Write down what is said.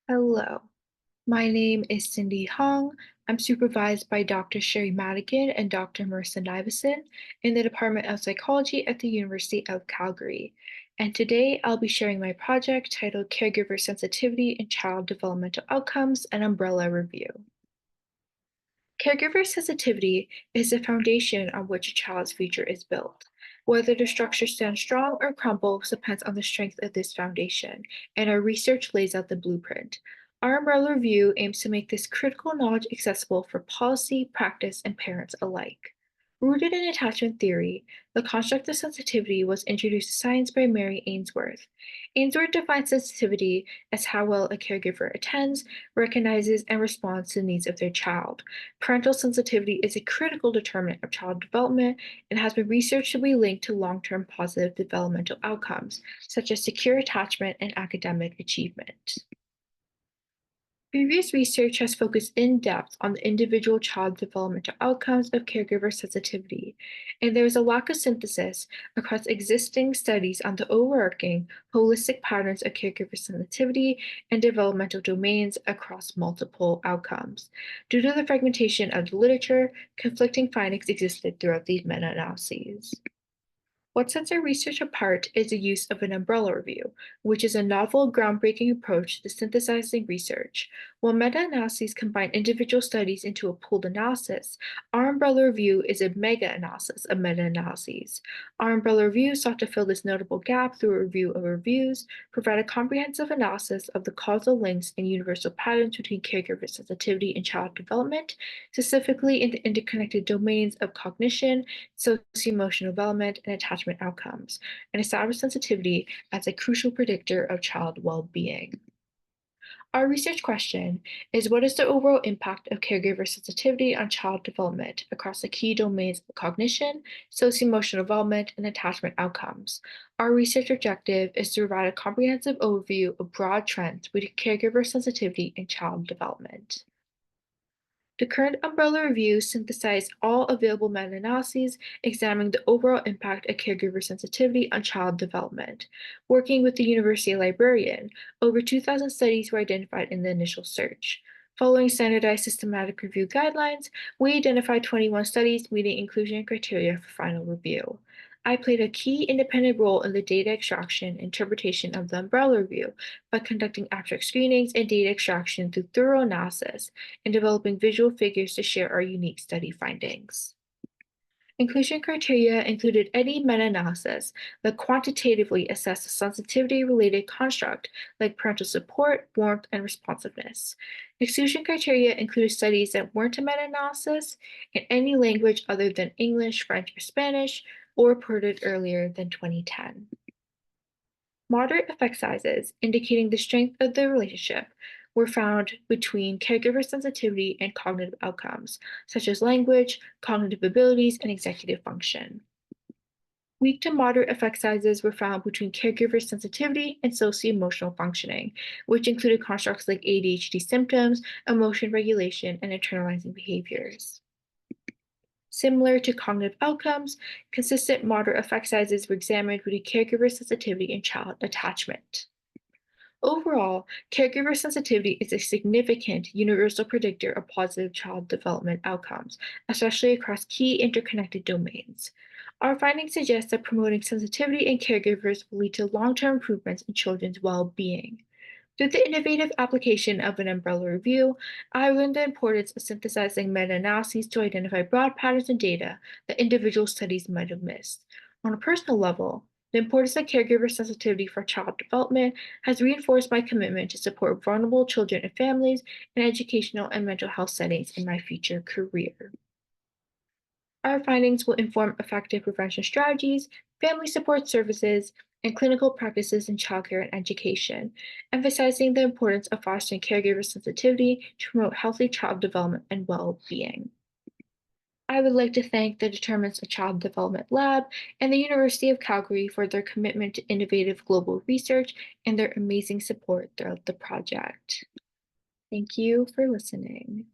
Hello, my name is Cindy Hong. I'm supervised by Dr. Sherry Madigan and Dr. Marissa Nivison in the Department of Psychology at the University of Calgary. And today I'll be sharing my project titled Caregiver Sensitivity in Child Developmental Outcomes, an Umbrella Review. Caregiver sensitivity is the foundation on which a child's future is built. Whether the structure stands strong or crumbles depends on the strength of this foundation, and our research lays out the blueprint. Our umbrella review aims to make this critical knowledge accessible for policy, practice, and parents alike. Rooted in attachment theory, the construct of sensitivity was introduced to science by Mary Ainsworth. Ainsworth defines sensitivity as how well a caregiver attends, recognizes, and responds to the needs of their child. Parental sensitivity is a critical determinant of child development and has been researched to be linked to long-term positive developmental outcomes, such as secure attachment and academic achievement. Previous research has focused in depth on the individual child developmental outcomes of caregiver sensitivity, and there is a lack of synthesis across existing studies on the overarching holistic patterns of caregiver sensitivity and developmental domains across multiple outcomes. Due to the fragmentation of the literature, conflicting findings existed throughout these meta-analyses. What sets our research apart is the use of an umbrella review, which is a novel, groundbreaking approach to synthesizing research. While meta-analyses combine individual studies into a pooled analysis, our umbrella review is a mega-analysis of meta-analyses. Our umbrella review sought to fill this notable gap through a review of reviews, provide a comprehensive analysis of the causal links and universal patterns between caregiver sensitivity and child development, specifically in the interconnected domains of cognition, socio-emotional development, and attachment outcomes, and establish sensitivity as a crucial predictor of child well-being. Our research question is, what is the overall impact of caregiver sensitivity on child development across the key domains of cognition, socio-emotional development, and attachment outcomes? Our research objective is to provide a comprehensive overview of broad trends with caregiver sensitivity in child development. The current umbrella review synthesized all available meta-analyses examining the overall impact of caregiver sensitivity on child development. Working with the university librarian, over 2,000 studies were identified in the initial search. Following standardized systematic review guidelines, we identified 21 studies meeting inclusion criteria for final review. I played a key independent role in the data extraction and interpretation of the umbrella review by conducting abstract screenings and data extraction through thorough analysis and developing visual figures to share our unique study findings. Inclusion criteria included any meta-analysis that quantitatively assessed the sensitivity-related construct like parental support, warmth, and responsiveness. Exclusion criteria included studies that weren't a meta-analysis in any language other than English, French, or Spanish, or reported earlier than 2010. Moderate effect sizes, indicating the strength of the relationship, were found between caregiver sensitivity and cognitive outcomes, such as language, cognitive abilities, and executive function. Weak to moderate effect sizes were found between caregiver sensitivity and socio-emotional functioning, which included constructs like ADHD symptoms, emotion regulation, and internalizing behaviors. Similar to cognitive outcomes, consistent moderate effect sizes were examined with caregiver sensitivity and child attachment. Overall, caregiver sensitivity is a significant universal predictor of positive child development outcomes, especially across key interconnected domains. Our findings suggest that promoting sensitivity in caregivers will lead to long-term improvements in children's well-being. Through the innovative application of an umbrella review, I learned the importance of synthesizing meta-analyses to identify broad patterns in data that individual studies might have missed. On a personal level, the importance of caregiver sensitivity for child development has reinforced my commitment to support vulnerable children and families in educational and mental health settings in my future career. Our findings will inform effective prevention strategies, family support services, and clinical practices in childcare and education, emphasizing the importance of fostering caregiver sensitivity to promote healthy child development and well-being. I would like to thank the Determinants of Child Development Lab and the University of Calgary for their commitment to innovative global research and their amazing support throughout the project. Thank you for listening.